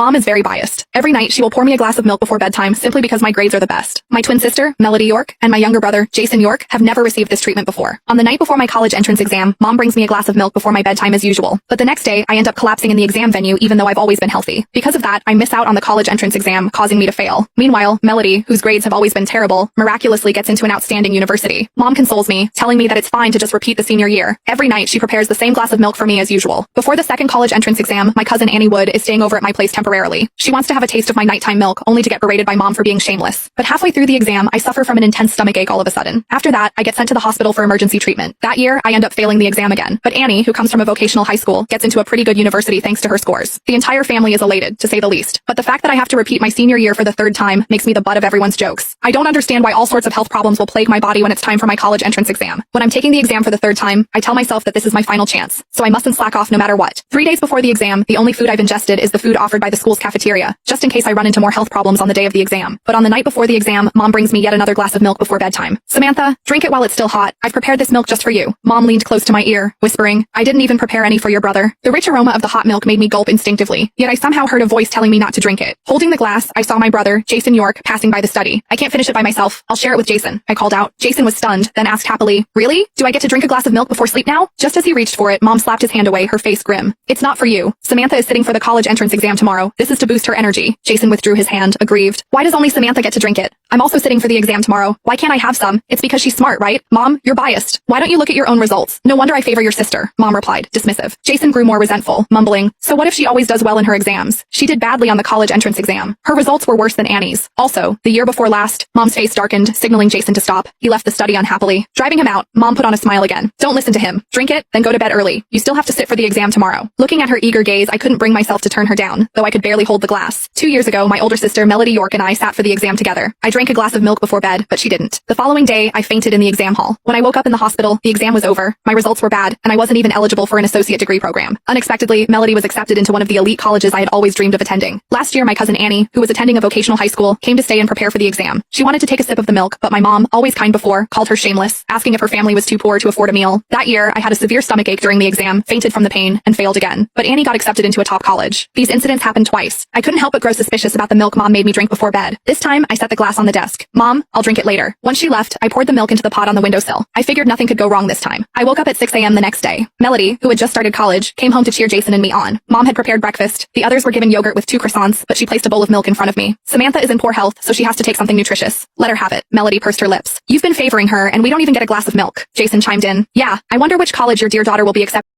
Mom is very biased. Every night she will pour me a glass of milk before bedtime simply because my grades are the best. My twin sister, Melody York, and my younger brother, Jason York, have never received this treatment before. On the night before my college entrance exam, Mom brings me a glass of milk before my bedtime as usual. But the next day, I end up collapsing in the exam venue even though I've always been healthy. Because of that, I miss out on the college entrance exam, causing me to fail. Meanwhile, Melody, whose grades have always been terrible, miraculously gets into an outstanding university. Mom consoles me, telling me that it's fine to just repeat the senior year. Every night, she prepares the same glass of milk for me as usual. Before the second college entrance exam, my cousin Annie Wood is staying over at my place temporarily. She wants to have a taste of my nighttime milk, only to get berated by Mom for being shameless. But halfway through the exam, I suffer from an intense stomachache all of a sudden. After that, I get sent to the hospital for emergency treatment. That year, I end up failing the exam again. But Annie, who comes from a vocational high school, gets into a pretty good university thanks to her scores. The entire family is elated, to say the least. But the fact that I have to repeat my senior year for the third time makes me the butt of everyone's jokes. I don't understand why all sorts of health problems will plague my body when it's time for my college entrance exam. When I'm taking the exam for the third time, I tell myself that this is my final chance, so I mustn't slack off no matter what. 3 days before the exam, the only food I've ingested is the food offered by the school's cafeteria, just in case I run into more health problems on the day of the exam. But on the night before the exam, Mom brings me yet another glass of milk before bedtime. Samantha, drink it while it's still hot. I've prepared this milk just for you. Mom leaned close to my ear, whispering, I didn't even prepare any for your brother. The rich aroma of the hot milk made me gulp instinctively, yet I somehow heard a voice telling me not to drink it. Holding the glass, I saw my brother, Jason York, passing by the study. I can't finish it by myself. I'll share it with Jason, I called out. Jason was stunned, then asked happily, really? Do I get to drink a glass of milk before sleep now? Just as he reached for it, Mom slapped his hand away, her face grim. It's not for you. Samantha is sitting for the college entrance exam tomorrow. This is to boost her energy. Jason withdrew his hand, aggrieved. Why does only Samantha get to drink it? I'm also sitting for the exam tomorrow. Why can't I have some? It's because she's smart, right? Mom, you're biased. Why don't you look at your own results? No wonder I favor your sister, Mom replied, dismissive. Jason grew more resentful, mumbling, so what if she always does well in her exams? She did badly on the college entrance exam. Her results were worse than Annie's. Also, the year before last, Mom's face darkened, signaling Jason to stop. He left the study unhappily. Driving him out, Mom put on a smile again. Don't listen to him. Drink it, then go to bed early. You still have to sit for the exam tomorrow. Looking at her eager gaze, I couldn't bring myself to turn her down, though I could barely hold the glass. 2 years ago, my older sister Melody York and I sat for the exam together. I drank a glass of milk before bed, but she didn't. The following day, I fainted in the exam hall. When I woke up in the hospital, the exam was over. My results were bad, and I wasn't even eligible for an associate degree program. Unexpectedly, Melody was accepted into one of the elite colleges I had always dreamed of attending. Last year, my cousin Annie, who was attending a vocational high school, came to stay and prepare for the exam. She wanted to take a sip of the milk, but my mom, always kind before, called her shameless, asking if her family was too poor to afford a meal. That year, I had a severe stomachache during the exam, fainted from the pain, and failed again. But Annie got accepted into a top college. These incidents happened twice. I couldn't help but grow suspicious about the milk Mom made me drink before bed. This time, I set the glass on the desk. Mom, I'll drink it later. Once she left, I poured the milk into the pot on the windowsill. I figured nothing could go wrong this time. I woke up at 6 a.m. the next day. Melody, who had just started college, came home to cheer Jason and me on. Mom had prepared breakfast. The others were given yogurt with 2 croissants, but she placed a bowl of milk in front of me. Samantha is in poor health, so she has to take something nutritious. Let her have it. Melody pursed her lips. You've been favoring her, and we don't even get a glass of milk. Jason chimed in. Yeah, I wonder which college your dear daughter will be accepted.